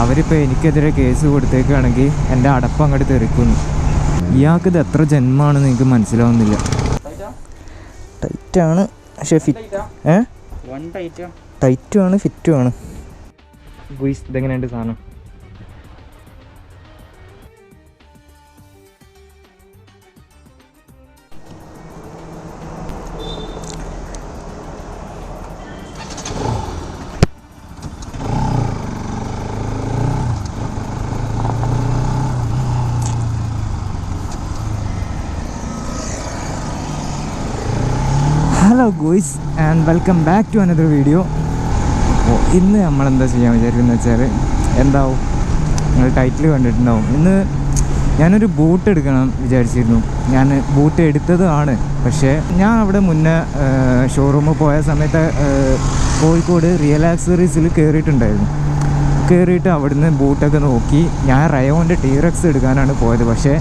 അവരിപ്പോൾ എനിക്കെതിരെ കേസ് കൊടുത്തേക്കാണെങ്കിൽ എൻ്റെ അടപ്പ് അങ്ങോട്ട് തെറിക്കുന്നു. ഇയാൾക്കിത് എത്ര ജന്മമാണെന്ന് എനിക്ക് മനസ്സിലാവുന്നില്ല. ടൈറ്റാണ് പക്ഷേ ടൈറ്റുമാണ് ഫിറ്റുമാണ്. ഇതെങ്ങനെയുണ്ട് സാധനം? Hello guys and welcome back to another video. അപ്പോൾ ഇന്ന് നമ്മളെന്താ ചെയ്യാൻ വിചാരിക്കുന്നത് വെച്ചാൽ എന്താവും, നിങ്ങൾ ടൈറ്റിൽ കണ്ടിട്ടുണ്ടാവും. ഇന്ന് ഞാനൊരു ബൂട്ട് എടുക്കണം വിചാരിച്ചിരുന്നു. ഞാൻ ബൂട്ട് എടുത്തതാണ്, പക്ഷേ ഞാൻ അവിടെ മുന്നേ ഷോറൂമിൽ പോയ സമയത്ത് കോഴിക്കോട് റിയൽ ആക്സറീസിൽ കയറിയിട്ട് അവിടുന്ന് ബൂട്ടൊക്കെ നോക്കി. ഞാൻ റയോൻ്റെ ടീറക്സ് എടുക്കാനാണ് പോയത്, പക്ഷേ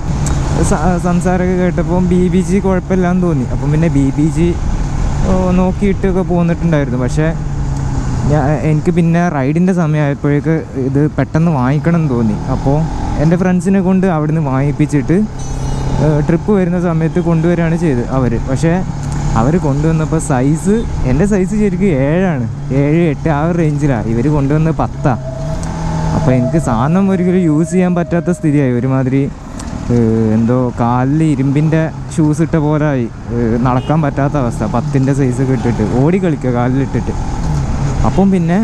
സംസാരമൊക്കെ കേട്ടപ്പോൾ BBG കുഴപ്പമില്ലാന്ന് തോന്നി. അപ്പം പിന്നെ BBG നോക്കിയിട്ടൊക്കെ പോന്നിട്ടുണ്ടായിരുന്നു. പക്ഷേ എനിക്ക് പിന്നെ റൈഡിൻ്റെ സമയമായപ്പോഴേക്ക് ഇത് പെട്ടെന്ന് വാങ്ങിക്കണം എന്ന് തോന്നി. അപ്പോൾ എൻ്റെ ഫ്രണ്ട്സിനെ കൊണ്ട് അവിടുന്ന് വാങ്ങിപ്പിച്ചിട്ട് ട്രിപ്പ് വരുന്ന സമയത്ത് കൊണ്ടുവരികയാണ് ചെയ്തത് അവർ. പക്ഷേ അവർ കൊണ്ടുവന്നപ്പോൾ എൻ്റെ സൈസ് ശരിക്കും 7 8 ആ റേഞ്ചിലാണ്. ഇവർ കൊണ്ടുവന്ന് 10. അപ്പോൾ എനിക്ക് സാധനം ഒരിക്കലും യൂസ് ചെയ്യാൻ പറ്റാത്ത സ്ഥിതിയായി. ഒരുമാതിരി എന്തോ കാലിൽ ഇരുമ്പിൻ്റെ ഷൂസ് ഇട്ട പോലെ ആയി. നടക്കാൻ പറ്റാത്ത അവസ്ഥ. 10ൻ്റെ സൈസൊക്കെ ഇട്ടിട്ട് ഓടി കളിക്കുക കാലിലിട്ടിട്ട്. അപ്പം പിന്നെ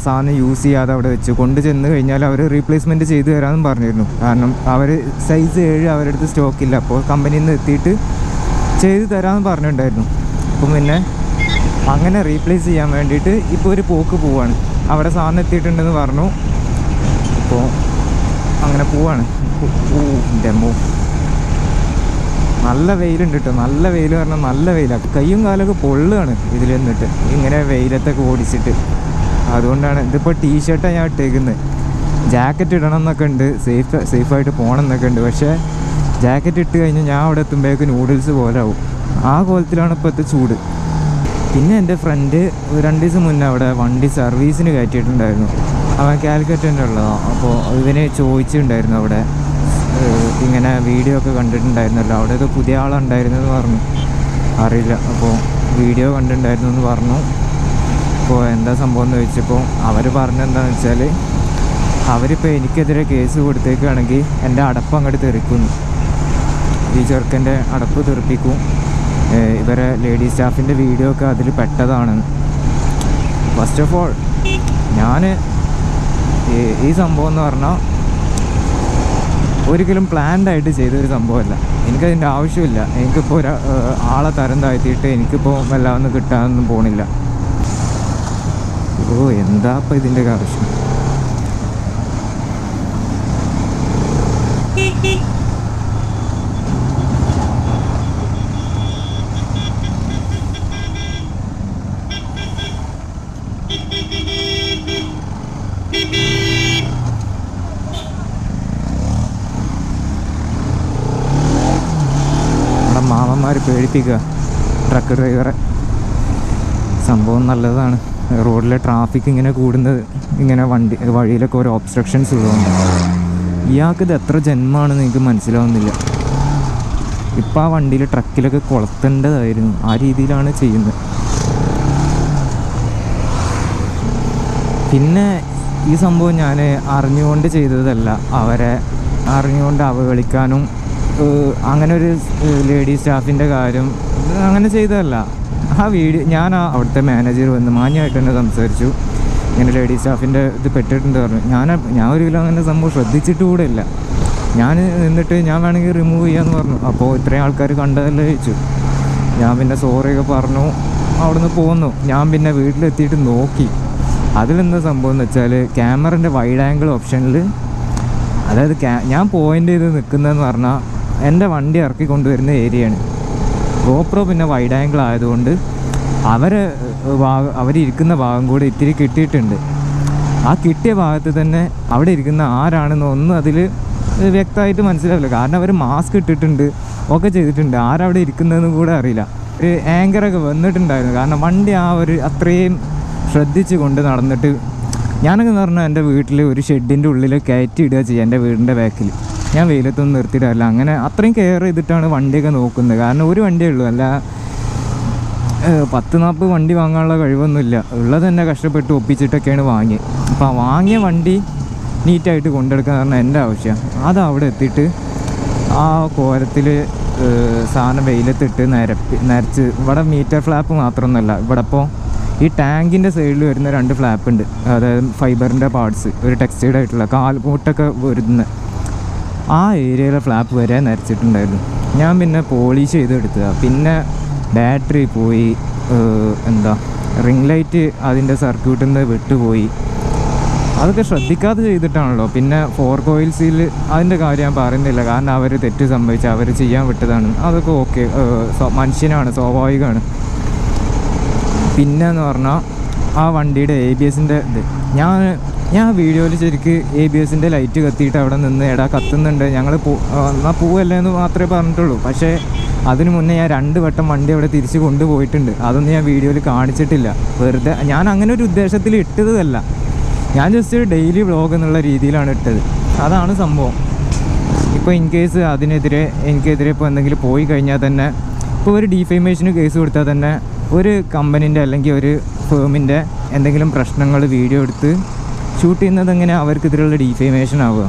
സാധനം യൂസ് ചെയ്യാതെ അവിടെ വെച്ച് കൊണ്ട് ചെന്ന് കഴിഞ്ഞാൽ അവർ റീപ്ലേസ്മെൻറ്റ് ചെയ്ത് തരാമെന്നും പറഞ്ഞിരുന്നു. കാരണം അവർ സൈസ് 7 അവരുടെ അടുത്ത് സ്റ്റോക്കില്ല. അപ്പോൾ കമ്പനിയിൽ നിന്ന് എത്തിയിട്ട് ചെയ്ത് തരാമെന്ന് പറഞ്ഞിട്ടുണ്ടായിരുന്നു. അപ്പം പിന്നെ അങ്ങനെ റീപ്ലേസ് ചെയ്യാൻ വേണ്ടിയിട്ട് ഇപ്പോൾ ഒരു പോക്ക് പോവാണ്. അവിടെ സാധനം എത്തിയിട്ടുണ്ടെന്ന് പറഞ്ഞു. ഇപ്പോൾ അങ്ങനെ പോവാണ്. ഡെമോ നല്ല വെയിലുണ്ട് കേട്ടോ. നല്ല വെയിൽ പറഞ്ഞാൽ നല്ല വെയിലാണ്. കയ്യും കാലൊക്കെ പൊള്ളുകയാണ് ഇതിൽ നിന്നിട്ട് ഇങ്ങനെ വെയിലത്തൊക്കെ ഓടിച്ചിട്ട്. അതുകൊണ്ടാണ് ഇതിപ്പോൾ ടീഷർട്ടാണ് ഞാൻ ഇട്ടേക്കുന്നത്. ജാക്കറ്റ് ഇടണം എന്നൊക്കെ ഉണ്ട്, സേഫായിട്ട് പോകണം എന്നൊക്കെ ഉണ്ട്. പക്ഷേ ജാക്കറ്റ് ഇട്ട് കഴിഞ്ഞാൽ ഞാൻ അവിടെ എത്തുമ്പോഴേക്ക് നൂഡിൽസ് പോലെ ആവും. ആ കോലത്തിലാണ് ഇപ്പോഴത്തെ ചൂട്. പിന്നെ എൻ്റെ ഫ്രണ്ട് 2 ദിവസം മുന്നേ അവിടെ വണ്ടി സർവീസിന് കയറ്റിയിട്ടുണ്ടായിരുന്നു. അവൻ കാലിക്കറ്റിൻ്റെ ഉള്ളതാണ്. അപ്പോൾ ഇവന് ചോദിച്ചിട്ടുണ്ടായിരുന്നു അവിടെ, ഇങ്ങനെ വീഡിയോ ഒക്കെ കണ്ടിട്ടുണ്ടായിരുന്നല്ലോ, അവിടെയൊക്കെ പുതിയ ആളുണ്ടായിരുന്നെന്ന് പറഞ്ഞു. അറിയില്ല. അപ്പോൾ വീഡിയോ കണ്ടിട്ടുണ്ടായിരുന്നു എന്ന് പറഞ്ഞു. അപ്പോൾ എന്താ സംഭവം എന്ന് ചോദിച്ചപ്പോൾ അവർ പറഞ്ഞെന്താണെന്ന് വെച്ചാൽ അവരിപ്പോൾ എനിക്കെതിരെ കേസ് കൊടുത്തേക്കാണെങ്കിൽ എൻ്റെ അടപ്പ് അങ്ങോട്ട് തെറിക്കുന്നു. ഈ ചെറുക്കൻ്റെ അടപ്പ് തെറിപ്പിക്കും. ഇവരെ ലേഡി സ്റ്റാഫിൻ്റെ വീഡിയോ ഒക്കെ അതിൽ പെട്ടതാണ്. ഫസ്റ്റ് ഓഫ് ഓൾ ഞാൻ ഈ സംഭവം എന്ന് പറഞ്ഞാൽ ഒരിക്കലും പ്ലാൻഡായിട്ട് ചെയ്തൊരു സംഭവമല്ല. എനിക്കതിൻ്റെ ആവശ്യമില്ല. എനിക്കിപ്പോൾ ആളെ തരം താഴ്ത്തിയിട്ട് എനിക്കിപ്പോൾ വല്ലാതൊന്നും കിട്ടാനൊന്നും പോണില്ല. എന്താ ഇപ്പം ഇതിൻ്റെ ആവശ്യം? മാമന്മാർ പേടിപ്പിക്കുക ട്രക്ക് ഡ്രൈവറെ. സംഭവം നല്ലതാണ്. റോഡിലെ ട്രാഫിക് ഇങ്ങനെ കൂടുന്നത് ഇങ്ങനെ വഴിയിലൊക്കെ ഓരോ ഒബ്സ്ട്രക്ഷൻസ് ഉള്ളതുകൊണ്ട്. ഇയാൾക്കിത് എത്ര ജന്മമാണെന്ന് എനിക്ക് മനസ്സിലാവുന്നില്ല. ഇപ്പം ആ വണ്ടിയിൽ ട്രക്കിലൊക്കെ കൊളുത്തേണ്ടതായിരുന്നു. ആ രീതിയിലാണ് ചെയ്യുന്നത്. പിന്നെ ഈ സംഭവം ഞാൻ അറിഞ്ഞുകൊണ്ട് ചെയ്തതല്ല. അവരെ അറിഞ്ഞുകൊണ്ട് അവഹേളിക്കാനും അങ്ങനെ ഒരു ലേഡി സ്റ്റാഫിൻ്റെ കാര്യം അങ്ങനെ ചെയ്തതല്ല. ആ വീഡിയോ ഞാൻ അവിടുത്തെ മാനേജർ വന്ന് മാന്യമായിട്ട് തന്നെ സംസാരിച്ചു. ഇങ്ങനെ ലേഡി സ്റ്റാഫിൻ്റെ ഇത് പെട്ടിട്ടുണ്ട് പറഞ്ഞു. ഞാൻ ഒരിക്കലും അങ്ങനെ സംഭവം ശ്രദ്ധിച്ചിട്ട് കൂടെ ഇല്ല. ഞാൻ നിന്നിട്ട് ഞാൻ വേണമെങ്കിൽ റിമൂവ് ചെയ്യാമെന്ന് പറഞ്ഞു. അപ്പോൾ ഇത്രയും ആൾക്കാർ കണ്ടതല്ലേ ചോദിച്ചു. ഞാൻ പിന്നെ സോറിയൊക്കെ പറഞ്ഞു അവിടുന്ന് പോന്നു. ഞാൻ പിന്നെ വീട്ടിലെത്തിയിട്ട് നോക്കി. അതിലെന്താ സംഭവം എന്ന് വെച്ചാൽ ക്യാമറൻ്റെ വൈഡ് ആംഗിൾ ഓപ്ഷനിൽ, അതായത് ഞാൻ പോയിൻ്റ് ചെയ്ത് നിൽക്കുന്നതെന്ന് പറഞ്ഞാൽ എൻ്റെ വണ്ടി ഇറക്കി കൊണ്ടുവരുന്ന ഏരിയയാണ്. ഗോപ്രോ പിന്നെ വൈഡ് ആംഗിൾ ആയതുകൊണ്ട് അവരിരിക്കുന്ന ഭാഗം കൂടെ ഇത്തിരി കിട്ടിയിട്ടുണ്ട്. ആ കിട്ടിയ ഭാഗത്ത് തന്നെ അവിടെ ഇരിക്കുന്ന ആരാണെന്നൊന്നും അതിൽ വ്യക്തമായിട്ട് മനസ്സിലാവില്ല. കാരണം അവർ മാസ്ക് ഇട്ടിട്ടുണ്ട്, ഒക്കെ ചെയ്തിട്ടുണ്ട്. ആരവിടെ ഇരിക്കുന്നതെന്ന് കൂടെ അറിയില്ല. ഒരു ആങ്കറൊക്കെ വന്നിട്ടുണ്ടായിരുന്നു. കാരണം വണ്ടി അത്രയും ശ്രദ്ധിച്ച് കൊണ്ട് നടന്നിട്ട് ഞാനൊക്കെ എന്ന് പറഞ്ഞാൽ എൻ്റെ വീട്ടിൽ ഒരു ഷെഡിൻ്റെ ഉള്ളിൽ കയറ്റി ഇടുക ചെയ്യുക എൻ്റെ വീടിൻ്റെ ബാക്കിൽ. ഞാൻ വെയിലത്തൊന്നും നിർത്തിയിട്ടില്ല. അങ്ങനെ അത്രയും കെയർ ചെയ്തിട്ടാണ് വണ്ടിയൊക്കെ നോക്കുന്നത്. കാരണം ഒരു വണ്ടിയേ ഉള്ളൂ, അല്ല 10-40 വണ്ടി വാങ്ങാനുള്ള കഴിവൊന്നുമില്ല. ഉള്ളത് തന്നെ കഷ്ടപ്പെട്ട് ഒപ്പിച്ചിട്ടൊക്കെയാണ് വാങ്ങിയത്. അപ്പോൾ ആ വാങ്ങിയ വണ്ടി നീറ്റായിട്ട് കൊണ്ടെടുക്കുക എന്ന് പറഞ്ഞാൽ എൻ്റെ ആവശ്യം. അത് അവിടെ എത്തിയിട്ട് ആ കോലത്തിൽ സാധനം വെയിലത്തിട്ട് നരച്ച്. ഇവിടെ മീറ്റർ ഫ്ലാപ്പ് മാത്രമൊന്നുമല്ല, ഇവിടെ ഇപ്പോൾ ഈ ടാങ്കിൻ്റെ സൈഡിൽ വരുന്ന 2 ഫ്ലാപ്പ് ഉണ്ട്. അതായത് ഫൈബറിൻ്റെ പാർട്സ്, ഒരു ടെക്സ്റ്റൈഡ് ആയിട്ടുള്ള കാൽമുട്ടൊക്കെ വരുന്ന ആ ഏരിയയിലെ ഫ്ലാപ്പ് വരെ നരച്ചിട്ടുണ്ടായിരുന്നു. ഞാൻ പിന്നെ പോളിഷ് ചെയ്തെടുത്തതാണ്. പിന്നെ ബാറ്ററി പോയി, റിംഗ് ലൈറ്റ് അതിൻ്റെ സർക്യൂട്ടിൽ നിന്ന് വിട്ടുപോയി. അതൊക്കെ ശ്രദ്ധിക്കാതെ ചെയ്തിട്ടാണല്ലോ. പിന്നെ 4 കോയിൽ സീൽ അതിൻ്റെ കാര്യം ഞാൻ പറയുന്നില്ല, കാരണം അവർ തെറ്റ് സംഭവിച്ച് അവർ ചെയ്യാൻ വിട്ടതാണ്. അതൊക്കെ ഓക്കെ, മനുഷ്യനാണ്, സ്വാഭാവികമാണ്. പിന്നെ എന്ന് പറഞ്ഞാൽ ആ വണ്ടിയുടെ ABSൻ്റെ ഇത് ഞാൻ വീഡിയോയിൽ ശരിക്ക് ABSൻ്റെ ലൈറ്റ് കത്തിയിട്ട് അവിടെ നിന്ന് എടാ കത്തുന്നുണ്ട്, ഞങ്ങൾ എന്നാൽ പോവല്ലേ എന്ന് മാത്രമേ പറഞ്ഞിട്ടുള്ളൂ. പക്ഷേ അതിന് മുന്നേ ഞാൻ 2 വട്ടം വണ്ടി അവിടെ തിരിച്ച് കൊണ്ടുപോയിട്ടുണ്ട്. അതൊന്നും ഞാൻ വീഡിയോയിൽ കാണിച്ചിട്ടില്ല. വെറുതെ ഞാൻ അങ്ങനെ ഒരു ഉദ്ദേശത്തിൽ ഇട്ടതല്ല. ഞാൻ ജസ്റ്റ് ഒരു ഡെയിലി വ്ളോഗ് എന്നുള്ള രീതിയിലാണ് ഇട്ടത്. അതാണ് സംഭവം. ഇപ്പോൾ ഇൻ കേസ് എനിക്കെതിരെ ഇപ്പോൾ എന്തെങ്കിലും പോയി കഴിഞ്ഞാൽ തന്നെ, ഇപ്പോൾ ഒരു ഡിഫേമേഷന് കേസ് കൊടുത്താൽ തന്നെ ഒരു കമ്പനീൻ്റെ അല്ലെങ്കിൽ ഒരു ഫേമിൻ്റെ എന്തെങ്കിലും പ്രശ്നങ്ങൾ വീഡിയോ എടുത്ത് ഷൂട്ട് ചെയ്യുന്നത് എങ്ങനെ അവർക്കെതിരെയുള്ള ഡിഫേമേഷൻ ആവുക?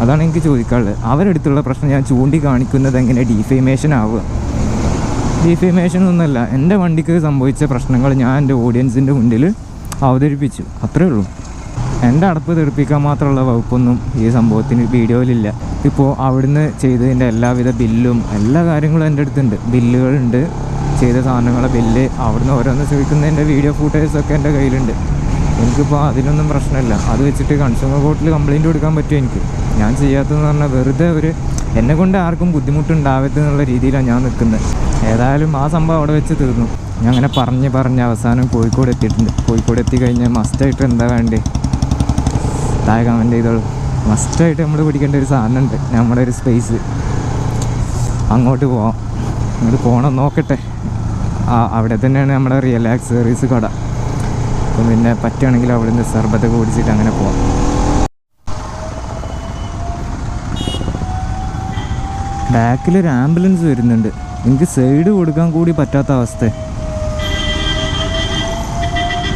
അതാണ് എനിക്ക് ചോദിക്കാനുള്ളത്. അവരെടുത്തുള്ള പ്രശ്നം ഞാൻ ചൂണ്ടിക്കാണിക്കുന്നത് എങ്ങനെ ഡിഫേമേഷൻ ആവുക? ഡിഫേമേഷൻ ഒന്നുമല്ല, എൻ്റെ വണ്ടിക്ക് സംഭവിച്ച പ്രശ്നങ്ങൾ ഞാൻ എൻ്റെ ഓഡിയൻസിൻ്റെ മുന്നിൽ അവതരിപ്പിച്ചു, അത്രേ ഉള്ളൂ. എൻ്റെ അടപ്പ് തെറിപ്പിക്കാൻ മാത്രമുള്ള വകുപ്പൊന്നും ഈ സംഭവത്തിന് വീഡിയോയിലില്ല. ഇപ്പോൾ അവിടുന്ന് ചെയ്തതിൻ്റെ എല്ലാവിധ ബില്ലും എല്ലാ കാര്യങ്ങളും എൻ്റെ അടുത്തുണ്ട്. ബില്ലുകളുണ്ട്, ചെയ്ത സാധനങ്ങളെ ബില്ല്, അവിടുന്ന് ഓരോന്ന് ചോദിക്കുന്നതിൻ്റെ വീഡിയോ ഫൂട്ടേജൊക്കെ എൻ്റെ കയ്യിലുണ്ട്. എനിക്കിപ്പോൾ അതിനൊന്നും പ്രശ്നമില്ല. അത് വെച്ചിട്ട് കൺസ്യൂമർ കോർട്ടിൽ കംപ്ലയിൻറ്റ് കൊടുക്കാൻ പറ്റും എനിക്ക്. ഞാൻ ചെയ്യാത്തതെന്ന് പറഞ്ഞാൽ വെറുതെ എന്നെക്കൊണ്ട് ആർക്കും ബുദ്ധിമുട്ടുണ്ടാവരുത് എന്നുള്ള രീതിയിലാണ് ഞാൻ നിൽക്കുന്നത്. ഏതായാലും ആ സംഭവം അവിടെ വെച്ച് തീർന്നു. ഞാൻ അങ്ങനെ പറഞ്ഞ് അവസാനം കോഴിക്കോട് എത്തിയിട്ടുണ്ട്. കോഴിക്കോട് എത്തിക്കഴിഞ്ഞാൽ മസ്റ്റായിട്ട് എന്താ വേണ്ടേ? താഴെ കമൻറ്റ് ചെയ്തോളൂ. മസ്റ്റായിട്ട് നമ്മൾ പിടിക്കേണ്ട ഒരു സാധനമുണ്ട്, നമ്മുടെ ഒരു സ്പേസ്. അങ്ങോട്ട് പോവാം. അങ്ങോട്ട് പോകണം, നോക്കട്ടെ. അവിടെ തന്നെയാണ് നമ്മുടെ റിലാക്സ് സർവീസ് കട. അപ്പം പിന്നെ പറ്റുകയാണെങ്കിൽ അവിടെ നിന്ന് സർബത്തൊക്കെ കുടിച്ചിട്ട് അങ്ങനെ പോവാം. ബാക്കിലൊരു ആംബുലൻസ് വരുന്നുണ്ട്. എനിക്ക് സൈഡ് കൊടുക്കാൻ കൂടി പറ്റാത്ത അവസ്ഥ.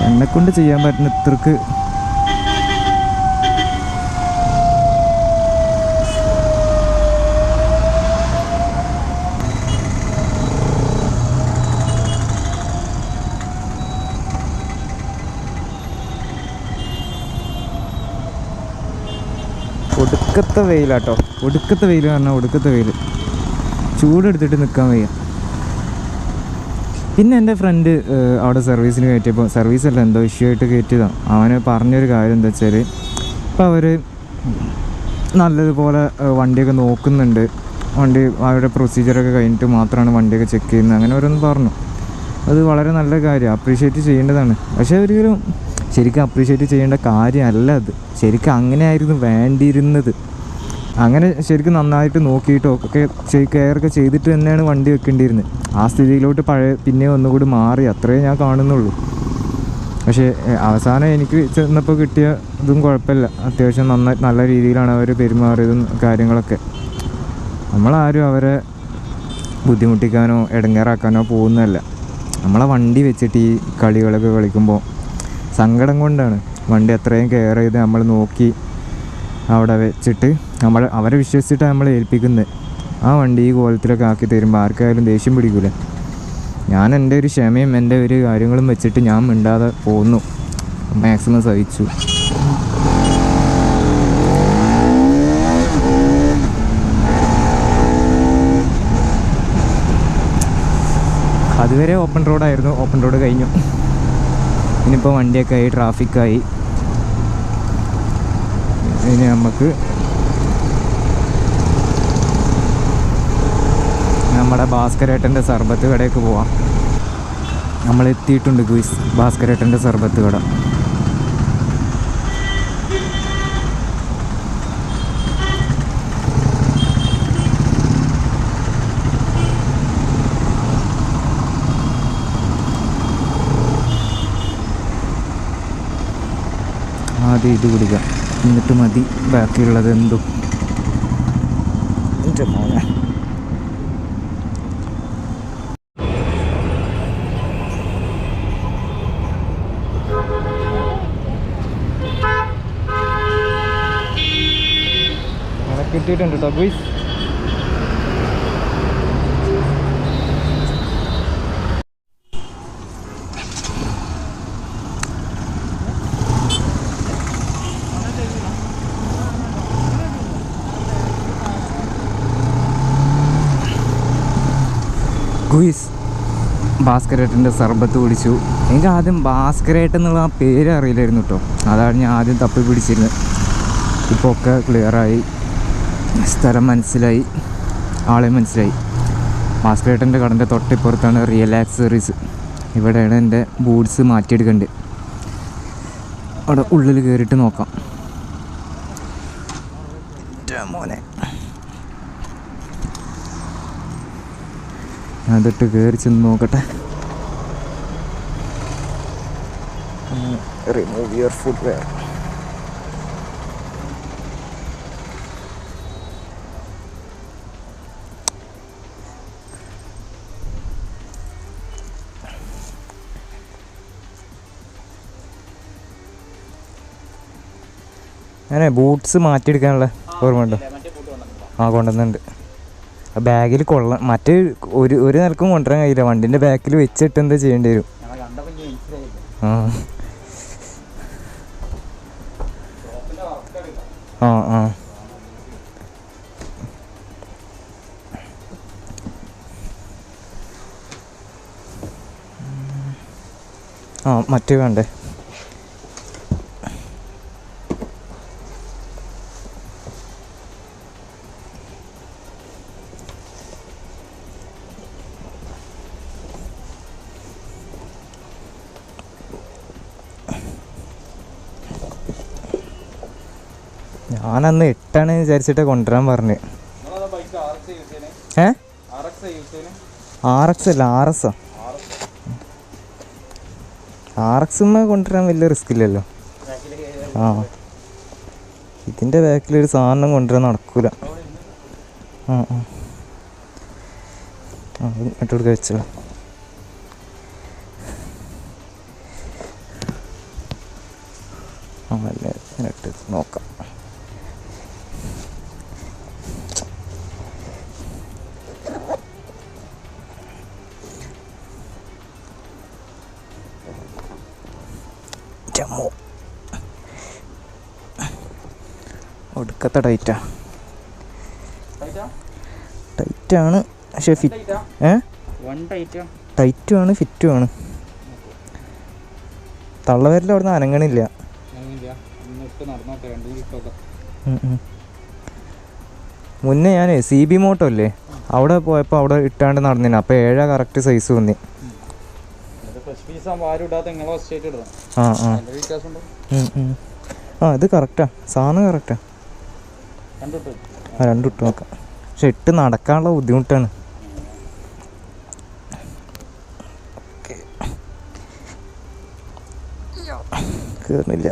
എന്നെക്കൊണ്ട് ചെയ്യാൻ പറ്റുന്ന ഇത്രക്ക് ഒടുക്കത്തെ വെയിലാട്ടോ. ഒടുക്കത്തെ വെയിൽ പറഞ്ഞാൽ ഒടുക്കത്തെ വെയിൽ. ചൂടെടുത്തിട്ട് നിൽക്കാൻ വയ്യ. പിന്നെ എൻ്റെ ഫ്രണ്ട് അവിടെ സർവീസിന് കയറ്റിയപ്പോൾ, സർവീസല്ല എന്തോ ഇഷ്യൂ ആയിട്ട് കയറ്റിയതാണ്. അവന് പറഞ്ഞൊരു കാര്യം എന്താ വെച്ചാൽ, ഇപ്പോൾ അവർ നല്ലതുപോലെ വണ്ടിയൊക്കെ നോക്കുന്നുണ്ട്. വണ്ടി അവരുടെ പ്രൊസീജിയറൊക്കെ കഴിഞ്ഞിട്ട് മാത്രമാണ് വണ്ടിയൊക്കെ ചെക്ക് ചെയ്യുന്നത്. അങ്ങനെ ഓരോന്ന് പറഞ്ഞു. അത് വളരെ നല്ല കാര്യം, അപ്രീഷിയേറ്റ് ചെയ്യേണ്ടതാണ്. പക്ഷേ ഒരിക്കലും ശരിക്കും അപ്രീഷിയേറ്റ് ചെയ്യേണ്ട കാര്യമല്ല അത്. ശരിക്കും അങ്ങനെയായിരുന്നു വേണ്ടിയിരുന്നത്. അങ്ങനെ ശരിക്കും നന്നായിട്ട് നോക്കിയിട്ടോ ഒക്കെ കെയറൊക്കെ ചെയ്തിട്ട് തന്നെയാണ് വണ്ടി വെക്കേണ്ടിയിരുന്നത്. ആ സ്ഥിതിയിലോട്ട് പിന്നെ ഒന്നുകൂടി മാറി, അത്രേ ഞാൻ കാണുന്നുള്ളൂ. പക്ഷേ അവസാനം എനിക്ക് ചെന്നപ്പോൾ കിട്ടിയ ഇതും കുഴപ്പമില്ല. അത്യാവശ്യം നല്ല രീതിയിലാണ് അവർ പെരുമാറിയതും കാര്യങ്ങളൊക്കെ. നമ്മളാരും അവരെ ബുദ്ധിമുട്ടിക്കാനോ ഇടങ്ങേറാക്കാനോ പോകുന്നതല്ല. നമ്മളെ വണ്ടി വെച്ചിട്ട് ഈ കളികളൊക്കെ കളിക്കുമ്പോൾ സങ്കടം കൊണ്ടാണ്. വണ്ടി അത്രയും കെയർ ചെയ്ത് നമ്മൾ നോക്കി അവിടെ വെച്ചിട്ട് അവരെ വിശ്വസിച്ചിട്ടാണ് നമ്മൾ ഏൽപ്പിക്കുന്നത്. ആ വണ്ടി ഈ കോലത്തിലൊക്കെ ആക്കി തരുമ്പോൾ ആർക്കായാലും ദേഷ്യം പിടിക്കില്ല. ഞാൻ എൻ്റെ ഒരു ക്ഷമയും എൻ്റെ ഒരു കാര്യങ്ങളും വെച്ചിട്ട് ഞാൻ മിണ്ടാതെ പോന്നു, മാക്സിമം സഹിച്ചു. അതുവരെ ഓപ്പൺ റോഡായിരുന്നു. ഓപ്പൺ റോഡ് കഴിഞ്ഞു. ഇനിയിപ്പോൾ വണ്ടിയൊക്കെ ആയി, ട്രാഫിക്കായി. ഇനി നമുക്ക് നമ്മുടെ ഭാസ്കരേട്ടൻ്റെ സർബത്ത് കടയ്ക്ക് പോവാം. നമ്മൾ എത്തിയിട്ടുണ്ട് ഗുയിസ്, ഭാസ്കരേട്ടൻ്റെ സർബത്ത് കട. ആദ്യം ഇത് കുടിക്കാം, എന്നിട്ട് മതി ബാക്കിയുള്ളത് എന്തും. എൻ്റെ മോനെ കിട്ടിയിട്ടുണ്ട് കേട്ടോ ഗുയ്സ്. ഗുയ്സ് ഭാസ്കരേട്ടൻ്റെ സർബത്ത് കുടിച്ചു. എനിക്ക് ആദ്യം ഭാസ്കരേട്ടൻ എന്നുള്ള ആ പേര് അറിയില്ലായിരുന്നു കേട്ടോ, അതാണ് ഞാൻ ആദ്യം തപ്പി പിടിച്ചിരുന്നത്. ഇപ്പോൾ ഒക്കെ ക്ലിയറായി, സ്ഥലം മനസ്സിലായി, ആളെ മനസ്സിലായി. ഭാസ്കരേട്ടൻ്റെ കടൻ്റെ തൊട്ടിപ്പുറത്താണ് റിയൽ ആക്സസറീസ്. ഇവിടെയാണ് എൻ്റെ ബൂട്ട്സ് മാറ്റിയെടുക്കേണ്ടത്. അവിടെ ഉള്ളിൽ കയറിയിട്ട് നോക്കാം. മോനെ അതിട്ട് കയറി ചെന്ന് നോക്കട്ടെ. Remove your footwear. ഞാനേ ബൂട്ട്സ് മാറ്റിയെടുക്കാനുള്ള ഓർമ്മയുണ്ടോ? ആ കൊണ്ടുവന്നുണ്ട്. ബാഗിൽ കൊള്ളാം, മറ്റേ ഒരു നിലക്കും കൊണ്ടുവരാൻ കഴിയില്ല. വണ്ടിൻ്റെ ബാക്കിൽ വെച്ചിട്ട് എന്താ ചെയ്യേണ്ടി വരും. ആ ആ ആ ആ മറ്റേ വേണ്ടേ? ഞാനന്ന് 8 വിചാരിച്ചിട്ട് കൊണ്ടുവരാൻ പറഞ്ഞു. RX അല്ല RS. RX കൊണ്ടുവരാൻ വലിയ റിസ്ക് ഇല്ലല്ലോ. ആ ഇതിൻ്റെ ബാക്കിലൊരു സാധനം കൊണ്ടുവരാൻ നടക്കൂല. ആ ആ ഇട്ടുകൊടുക്കുക വെച്ചോ. ആ അല്ലേ ഇട്ട് നോക്കാം. ഒടുക്കത്തെ ടൈറ്റാണ് പക്ഷെ ടൈറ്റുമാണ് ഫിറ്റുമാണ്. തള്ളവരിൽ അവിടെ നിന്ന് അനങ്ങണില്ല. മുന്നേ ഞാൻ CB മോട്ടോ അല്ലേ അവിടെ പോയപ്പോൾ അവിടെ ഇട്ടാണ്ട് നടന്നിന്. അപ്പോൾ 7 കറക്റ്റ് സൈസ് തോന്നി. ആ ആ ആ ഇത് കറക്റ്റാ, സാധനം കറക്റ്റാ. ആ 2 ഇട്ട് നോക്കാം. പക്ഷെ ഇട്ട് നടക്കാനുള്ള ബുദ്ധിമുട്ടാണ്. കേറുന്നില്ല.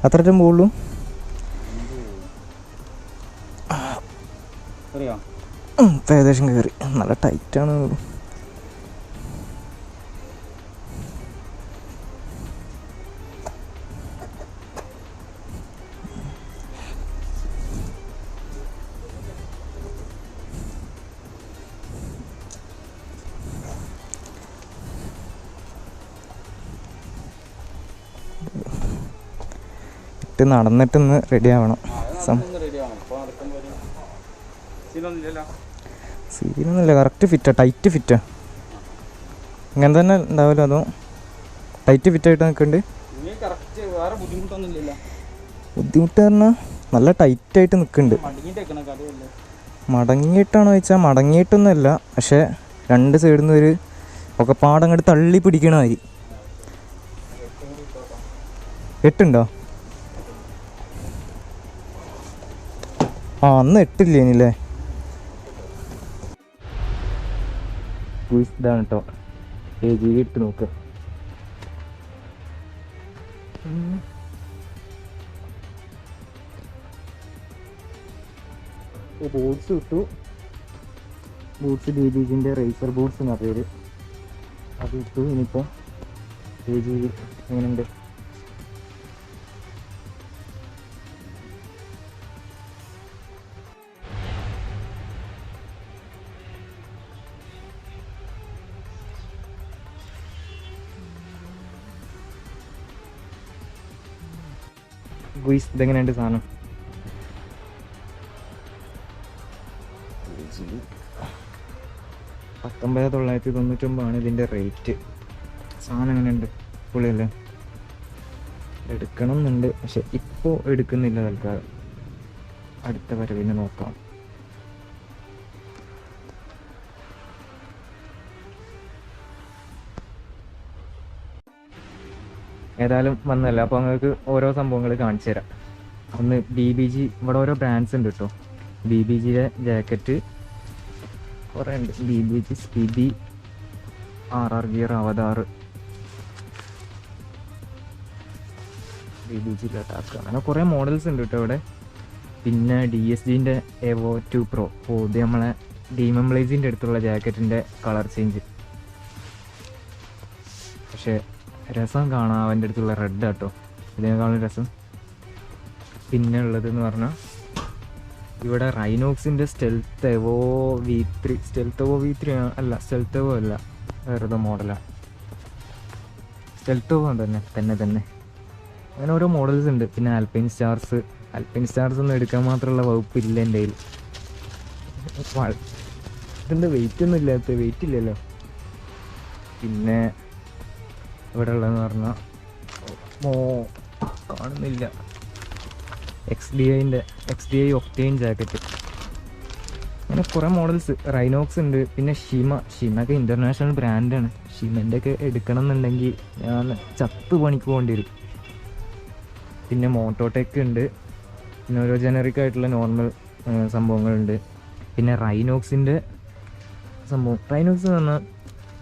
അത്ര പോകുള്ളൂ. ഏകദേശം കയറി. നല്ല ടൈറ്റാണ്. നടന്നിട്ടൊന്ന് റെഡി ആവണം. സീനൊന്നുമില്ല, കറക്റ്റ് ഫിറ്റാ, ടൈറ്റ് ഫിറ്റാ. ഇങ്ങനെ തന്നെ ഉണ്ടാവില്ല, അതോ ടൈറ്റ് ഫിറ്റായിട്ട് നിൽക്കുന്നുണ്ട്. ബുദ്ധിമുട്ട് പറഞ്ഞാൽ നല്ല ടൈറ്റായിട്ട് നിൽക്കുന്നുണ്ട്. മടങ്ങിയിട്ടാണോ ചോദിച്ചാൽ മടങ്ങിയിട്ടൊന്നുമല്ല, പക്ഷേ 2 സൈഡിൽ നിന്ന് ഒരു ഒക്കെ പാടങ്ങോട്ട് തള്ളി പിടിക്കണ മാതിരി. 8 ഉണ്ടോ? ആ അന്ന് 8 ഇല്ലേ? ഇതാണ് കേട്ടോ AGV ഇട്ട് നോക്ക്. ബൂട്ട്സ് ഇട്ടു. ബൂട്ട്സ് DBGൻ്റെ റേസർ ബൂട്ട്സ് എന്ന പേര്, അത് ഇട്ടു. ഇനിയിപ്പോൾ AGV എങ്ങനെയുണ്ട്? ഇതെങ്ങനെയുണ്ട് സാധനം? $1999 ഇതിൻ്റെ റേറ്റ്. സാധനം എങ്ങനെയുണ്ട്? പൊളിയല്ലേ? എടുക്കണം എന്നുണ്ട്, പക്ഷെ ഇപ്പോൾ എടുക്കുന്നില്ല. തൽക്കാലം അടുത്ത വരവിന് നോക്കാം. ഏതായാലും വന്നല്ല, അപ്പോൾ നിങ്ങൾക്ക് ഓരോ സംഭവങ്ങൾ കാണിച്ചു തരാം. ഒന്ന് BBG, ഇവിടെ ഓരോ ബ്രാൻഡ്സ് ഉണ്ട് കേട്ടോ. BBGയുടെ ജാക്കറ്റ് കുറേ ഉണ്ട്. BBG സ്പിബി, RR ഗിയർ, അവതാർ, BBG ലഡാക്ക്, അങ്ങനെ കുറേ മോഡൽസ് ഉണ്ട് കേട്ടോ ഇവിടെ. പിന്നെ DSGൻ്റെ Evo 2 Pro. ഇത് നമ്മളെ ഡീമംബ്ലേസിൻ്റെ അടുത്തുള്ള ജാക്കറ്റിൻ്റെ കളർ ചേഞ്ച്. പക്ഷേ രസം കാണാൻ അവൻ്റെ അടുത്തുള്ള റെഡ് കേട്ടോ, ഇതിനേക്കാളും രസം. പിന്നെ ഉള്ളതെന്ന് പറഞ്ഞാൽ ഇവിടെ റൈനോക്സിൻ്റെ സ്റ്റെൽത്ത് എവോ V3 അല്ല, സ്റ്റെൽത്ത് എവോ അല്ല, വേറെ മോഡലാണ്. സ്റ്റെൽത്ത് എവോ തന്നെ അങ്ങനെ ഓരോ മോഡൽസ് ഉണ്ട്. പിന്നെ ആൽപൈൻ സ്റ്റാർസ് ഒന്നും എടുക്കാൻ മാത്രമുള്ള വകുപ്പില്ല എൻ്റെ കയ്യിൽ. ഇതെന്താ വെയിറ്റ് ഒന്നും ഇല്ലാത്ത, വെയിറ്റ് ഇല്ലല്ലോ. പിന്നെ ഇവിടെ ഉള്ളതെന്ന് പറഞ്ഞാൽ കാണുന്നില്ല, XDI ഒക്ടെയിൻ ജാക്കറ്റ്, അങ്ങനെ കുറേ മോഡൽസ്. റൈനോക്സ് ഉണ്ട്. പിന്നെ ഷിമൊക്കെ ഇൻ്റർനാഷണൽ ബ്രാൻഡാണ്. ഷിമൻ്റെ ഒക്കെ എടുക്കണം എന്നുണ്ടെങ്കിൽ ഞാൻ ചത്ത് പണിക്ക് പോകേണ്ടി വരും. പിന്നെ മോട്ടോടെക് ഉണ്ട്. പിന്നെ ഓരോ ജനറിക് ആയിട്ടുള്ള നോർമൽ സംഭവങ്ങളുണ്ട്. പിന്നെ റൈനോക്സിൻ്റെ സംഭവം. റൈനോക്സ് എന്ന് പറഞ്ഞാൽ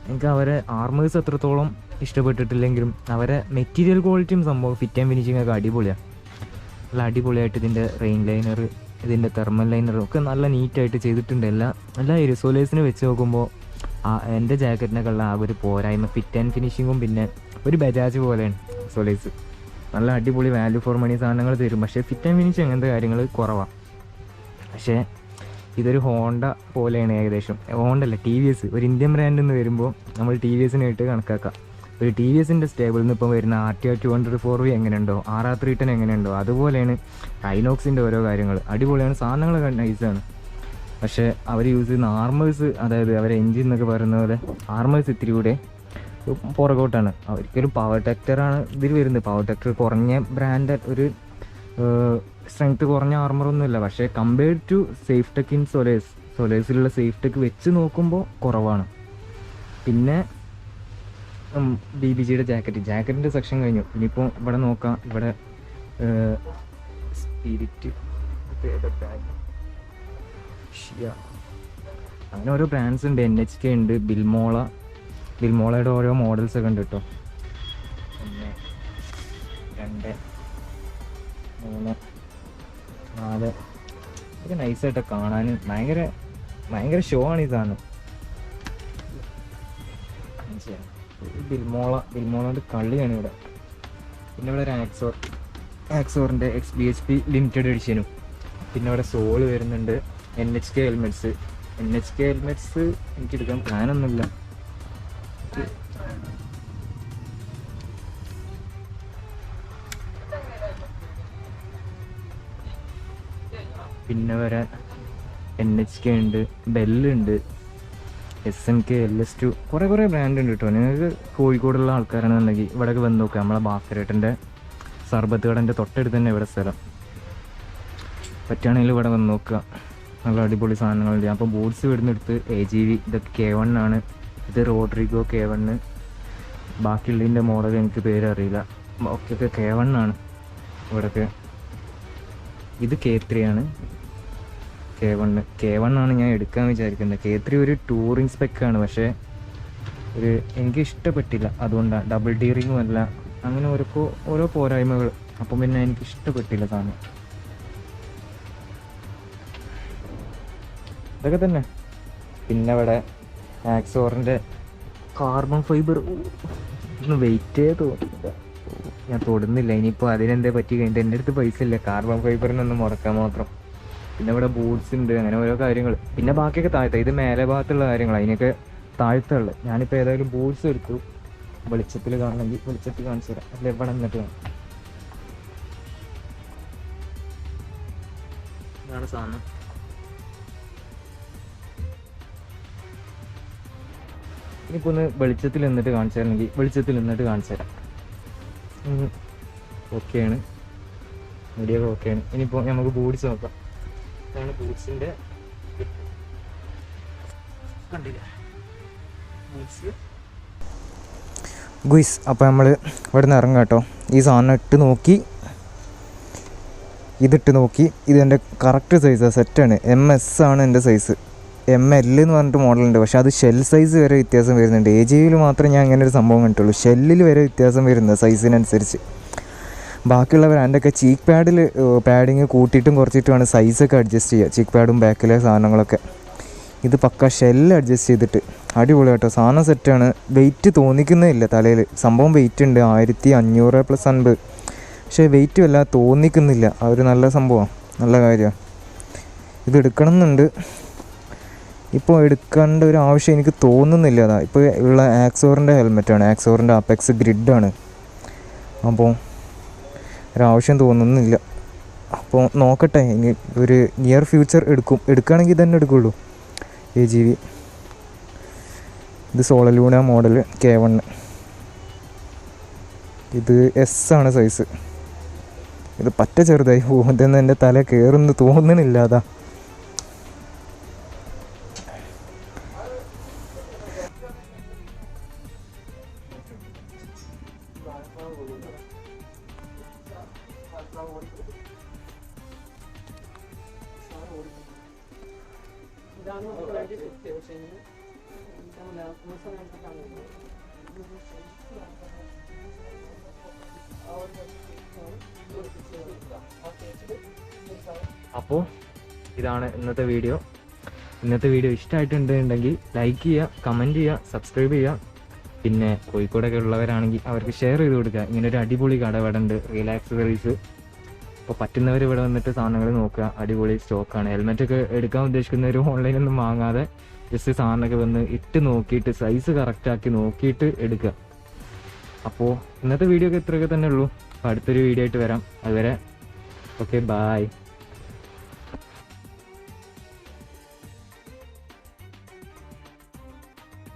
എനിക്ക് അവരെ ആർമേഴ്സ് എത്രത്തോളം ഇഷ്ടപ്പെട്ടിട്ടില്ലെങ്കിലും അവരെ മെറ്റീരിയൽ ക്വാളിറ്റിയും സംഭവം ഫിറ്റ് ആൻഡ് ഫിനിഷിംഗ് ഒക്കെ അടിപൊളിയാണ്. നല്ല അടിപൊളിയായിട്ട് ഇതിൻ്റെ റെയിൻ ലൈനർ, ഇതിൻ്റെ തെർമൽ ലൈനറും ഒക്കെ നല്ല നീറ്റായിട്ട് ചെയ്തിട്ടുണ്ട്. എല്ലാ എരിസോലേഴ്സിനെ വെച്ച് നോക്കുമ്പോൾ എൻ്റെ ജാക്കറ്റിനൊക്കെയുള്ള ആ ഒരു പോരായ്മ ഫിറ്റ് ആൻഡ് ഫിനിഷിങ്ങും പിന്നെ ഒരു ബജാജ് പോലെയാണ് എരിസോലേഴ്സ്. നല്ല അടിപൊളി വാല്യൂ ഫോർ മണി സാധനങ്ങൾ തരും, പക്ഷേ ഫിറ്റ് ആൻഡ് ഫിനിഷിങ് അങ്ങനത്തെ കാര്യങ്ങൾ കുറവാണ്. പക്ഷേ ഇതൊരു ഹോണ്ട പോലെയാണ് ഏകദേശം. ഹോണ്ട അല്ല, TVS, ഒരു ഇന്ത്യൻ ബ്രാൻഡിൽ നിന്ന് വരുമ്പോൾ നമ്മൾ TVSനായിട്ട് കണക്കാക്കാം. ഒരു TVSൻ്റെ സ്റ്റേബിളിൽ നിന്ന് ഇപ്പോൾ വരുന്ന RTR 200 എങ്ങനെയുണ്ടോ, RR 310 എങ്ങനെയുണ്ടോ, അതുപോലെയാണ് റൈനോക്സിൻ്റെ ഓരോ കാര്യങ്ങൾ. അടിപൊളിയാണ്, സാധനങ്ങളൊക്കെ നൈസാണ്. പക്ഷേ അവർ യൂസ് ചെയ്യുന്ന ആർമേഴ്സ്, അതായത് അവരെ എൻജിൻ എന്നൊക്കെ പറയുന്ന പോലെ ആർമേഴ്സ് ഇത്തിരി കൂടെ പുറകോട്ടാണ്. ഒരിക്കലും പവർ ടെക്ടറാണ് ഇതിൽ വരുന്നത്. പവർ ടെക്ടർ കുറഞ്ഞ ബ്രാൻഡ്, ഒരു സ്ട്രെങ്ത് കുറഞ്ഞ ആർമറൊന്നുമില്ല. പക്ഷേ compared to safe tech in സൊലേഴ്സിലുള്ള സേഫ് ടെക് വെച്ച് നോക്കുമ്പോൾ കുറവാണ്. പിന്നെ BBGയുടെ ജാക്കറ്റിൻ്റെ സെക്ഷൻ കഴിഞ്ഞു. ഇനിയിപ്പോൾ ഇവിടെ നോക്കാം. ഇവിടെ സ്പിരിറ്റ്, അങ്ങനെ ഓരോ ബ്രാൻഡ്സ് ഉണ്ട്. NHK ഉണ്ട്, ബിൽമോളയുടെ ഓരോ മോഡൽസൊക്കെ ഉണ്ട് കേട്ടോ. 1 2 3 4 ഇത് നൈസായിട്ട് കാണാൻ ഭയങ്കര ഷോ ആണ് ഈ സാധനം. ബിൽമോളോൻ്റെ കളിയാണ് ഇവിടെ. പിന്നെ ഇവിടെ ഒരു ആക്സോറിൻ്റെ XBHP ലിമിറ്റഡ് എഡിഷനും. പിന്നെ ഇവിടെ സോള് വരുന്നുണ്ട്. NHK ഹെൽമെറ്റ്സ് എനിക്കെടുക്കാൻ പ്ലാനൊന്നുമില്ല. പിന്നെ വരാൻ NHK ഉണ്ട്, ബെല്ലുണ്ട്, SMK, LS2, കുറേ ബ്രാൻഡ് ഉണ്ട് കേട്ടോ. നിങ്ങൾക്ക് കോഴിക്കോടുള്ള ആൾക്കാരാണെന്നുണ്ടെങ്കിൽ ഇവിടെയൊക്കെ വന്ന് നോക്കുക. നമ്മളെ ഭാസ്കരേട്ടൻ്റെ സർബത്ത് കടൻ്റെ തൊട്ടടുത്ത് തന്നെ ഇവിടെ സ്ഥലം. പറ്റുകയാണെങ്കിൽ ഇവിടെ വന്ന് നോക്കുക. നല്ല അടിപൊളി സാധനങ്ങളുണ്ട്. അപ്പോൾ ബൂട്ട്സ് ഇവിടുന്നെടുത്ത് AGV, ഇതൊക്കെ K1 ആണ്. ഇത് റോഡ്രിഗോ K1. ബാക്കിയുള്ളതിൻ്റെ മോഡൽ എനിക്ക് പേരറിയില്ല. ഒക്കെ K1 ആണ് ഇവിടെയൊക്കെ. ഇത് K3 ആണ്. K1 ആണ് ഞാൻ എടുക്കാൻ വിചാരിക്കുന്നത്. K3 ഒരു ടൂറിങ് സ്പെക്കാണ്, പക്ഷേ എനിക്ക് ഇഷ്ടപ്പെട്ടില്ല. അതുകൊണ്ടാണ് ഡബിൾ ഡീറിങ്ങും അല്ല, അങ്ങനെ ഓരോ പോരായ്മകൾ. അപ്പം പിന്നെ എനിക്ക് ഇഷ്ടപ്പെട്ടില്ല സാധനം. ഇതൊക്കെ തന്നെ. പിന്നെ ഇവിടെ ആക്സോറിൻ്റെ കാർബൺ ഫൈബർ ഒന്ന് വെയിറ്റേ തോന്നില്ല, ഞാൻ തൊടുന്നില്ല. ഇനിയിപ്പോൾ അതിനെന്തേ പറ്റി കഴിഞ്ഞിട്ട് എൻ്റെ അടുത്ത് പൈസ ഇല്ല കാർബൺ ഫൈബറിനൊന്നും മുടക്കാൻ മാത്രം. പിന്നെ ഇവിടെ ബൂട്ട്സ് ഉണ്ട്, അങ്ങനെ ഓരോ കാര്യങ്ങൾ. പിന്നെ ബാക്കിയൊക്കെ താഴത്തെ, ഇത് മേലെ ഭാഗത്തുള്ള കാര്യങ്ങൾ, അതിനൊക്കെ താഴ്ത്തുള്ളത്. ഞാനിപ്പോൾ ഏതായാലും ബൂട്ട്സ് എടുത്തു. വെളിച്ചത്തിൽ കാണണമെങ്കിൽ വെളിച്ചത്തിൽ കാണിച്ചു തരാം, അല്ല ഇവിടെ നിന്നിട്ട് കാണാം. ഇതാണ് സാധനം. ഇനിയിപ്പോൾ ഒന്ന് വെളിച്ചത്തിൽ നിന്നിട്ട് കാണിച്ചു തരണമെങ്കിൽ വെളിച്ചത്തിൽ നിന്നിട്ട് കാണിച്ചു തരാം. ഓക്കെയാണ്, വീഡിയോ ഓക്കെയാണ്. ഇനിയിപ്പോൾ നമുക്ക് ബൂട്ട്സ് നോക്കാം. ഇതാണ് ബൂട്ട്സിൻ്റെ, കണ്ടില്ല ബൂട്ട്സ് ഗുയ്സ്. അപ്പോൾ നമ്മൾ ഇവിടെ നിന്ന് ഇറങ്ങാം കേട്ടോ. ഈ സാധനം ഇട്ട് നോക്കി, ഇതിട്ട് നോക്കി, ഇതെൻ്റെ കറക്റ്റ് സൈസാണ്, സെറ്റാണ്. MS ആണ് എൻ്റെ സൈസ്. ML എന്ന് പറഞ്ഞിട്ട് മോഡലുണ്ട്, പക്ഷേ അത് ഷെൽ സൈസ് വരെ വ്യത്യാസം വരുന്നുണ്ട്. AJയിൽ മാത്രമേ ഞാൻ അങ്ങനെ ഒരു സംഭവം കണ്ടിട്ടുള്ളൂ. ഷെല്ലിൽ വരെ വ്യത്യാസം വരുന്നത് സൈസിനനുസരിച്ച്. ബാക്കിയുള്ള ബ്രാൻഡൊക്കെ ചീക്ക് പാഡിൽ പാഡിങ് കൂട്ടിയിട്ടും കുറച്ചിട്ടുമാണ് സൈസൊക്കെ അഡ്ജസ്റ്റ് ചെയ്യുക, ചീക്ക് പാഡും ബാക്കിലെ സാധനങ്ങളൊക്കെ. ഇത് പക്ക ഷെല്ല് അഡ്ജസ്റ്റ് ചെയ്തിട്ട് അടിപൊളി കേട്ടോ. സാധനം സെറ്റാണ്. വെയിറ്റ് തോന്നിക്കുന്നേ ഇല്ല തലയിൽ. സംഭവം വെയിറ്റ് ഉണ്ട് 1500 + 50, പക്ഷേ വെയിറ്റ് വല്ലാതെ തോന്നിക്കുന്നില്ല. ആ ഒരു നല്ല സംഭവമാണ്, നല്ല കാര്യമാണ്. ഇത് എടുക്കണം എന്നുണ്ട്, ഇപ്പോൾ എടുക്കേണ്ട ഒരു ആവശ്യം എനിക്ക് തോന്നുന്നില്ല. അതാ ഇപ്പോൾ ഉള്ള ആക്സോറിൻ്റെ ഹെൽമെറ്റാണ്, ആക്സോറിൻ്റെ അപെക്സ് ഗ്രിഡാണ്. അപ്പോൾ ഒരാവശ്യം തോന്നുന്നില്ല. അപ്പോൾ നോക്കട്ടെ, ഇനി ഒരു നിയർ ഫ്യൂച്ചർ എടുക്കുകയാണെങ്കിൽ തന്നെ എടുക്കുള്ളൂ. AGV. ഇത് സോളലൂണ മോഡൽ K1. ഇത് S ആണ് സൈസ്. ഇത് പറ്റ ചെറുതായി പോകുന്നതെന്ന് എൻ്റെ തല കയറുന്നു തോന്നുന്നില്ല. അതാ അപ്പോൾ ഇതാണ് ഇന്നത്തെ വീഡിയോ. ഇഷ്ടമായിട്ടുണ്ടെങ്കിൽ ലൈക്ക് ചെയ്യുക, കമൻറ്റ് ചെയ്യുക, സബ്സ്ക്രൈബ് ചെയ്യുക. പിന്നെ കോഴിക്കോടൊക്കെ ഉള്ളവരാണെങ്കിൽ അവർക്ക് ഷെയർ ചെയ്ത് കൊടുക്കുക. ഇങ്ങനൊരു അടിപൊളി കട ഇവിടെ ഉണ്ട്, റിയൽ ആക്സസറീസ്. അപ്പോൾ പറ്റുന്നവർ ഇവിടെ വന്നിട്ട് സാധനങ്ങൾ നോക്കുക, അടിപൊളി സ്റ്റോക്കാണ്. ഹെൽമെറ്റൊക്കെ എടുക്കാൻ ഉദ്ദേശിക്കുന്നവർ ഓൺലൈനൊന്നും വാങ്ങാതെ ജസ്റ്റ് സാധനമൊക്കെ വന്ന് ഇട്ട് നോക്കിയിട്ട് സൈസ് കറക്റ്റാക്കി നോക്കിയിട്ട് എടുക്കുക. അപ്പോൾ ഇന്നത്തെ വീഡിയോ ഒക്കെ ഇത്രയൊക്കെ തന്നെ ഉള്ളൂ. അപ്പോൾ അടുത്തൊരു വീഡിയോ ആയിട്ട് വരാം. അതുവരെ ഓക്കെ, ബായ്.